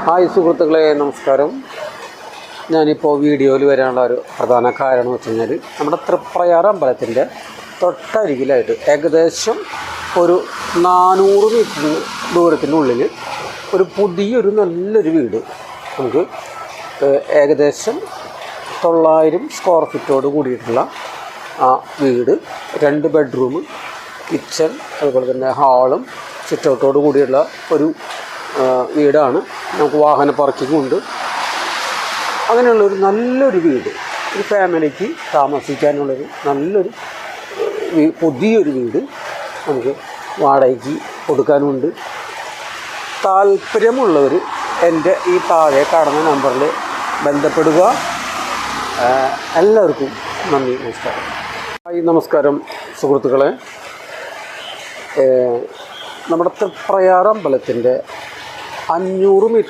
Hi സുഹൃത്തുക്കളെ, നമസ്കാരം. ഞാനിപ്പോൾ വീഡിയോയിൽ വരാനുള്ള ഒരു പ്രധാന കാരണം എന്ന് വെച്ച് കഴിഞ്ഞാൽ നമ്മുടെ തൃപ്രയാർ അമ്പലത്തിൻ്റെ തൊട്ടരികിലായിട്ട് ഏകദേശം ഒരു 400 മീറ്റർ ദൂരത്തിനുള്ളിൽ ഒരു പുതിയൊരു നല്ലൊരു വീട് നമുക്ക് ഏകദേശം 900 സ്ക്വയർ ഫീറ്റോട് കൂടിയിട്ടുള്ള ആ വീട് 2 ബെഡ്റൂം, കിച്ചൺ, അതുപോലെ തന്നെ ഹാളും സിറ്റൗട്ടോട് കൂടിയുള്ള ഒരു വീടാണ്. നമുക്ക് വാഹന പാർക്കിംഗ് ഉണ്ട്. അങ്ങനെയുള്ളൊരു നല്ലൊരു വീട്, ഒരു ഫാമിലിക്ക് താമസിക്കാനുള്ളൊരു നല്ലൊരു പുതിയൊരു വീട് നമുക്ക് വാടകയ്ക്ക് കൊടുക്കാനുമുണ്ട്. താല്പര്യമുള്ളവർ എൻ്റെ ഈ താഴെ കാണുന്ന നമ്പറിൽ ബന്ധപ്പെടുക. എല്ലാവർക്കും നന്ദി, നമസ്കാരം. ഹായ്, നമസ്കാരം സുഹൃത്തുക്കളെ. നമ്മുടെ തൃപ്രയാർ അമ്പലത്തിൻ്റെ 500 മീറ്റർ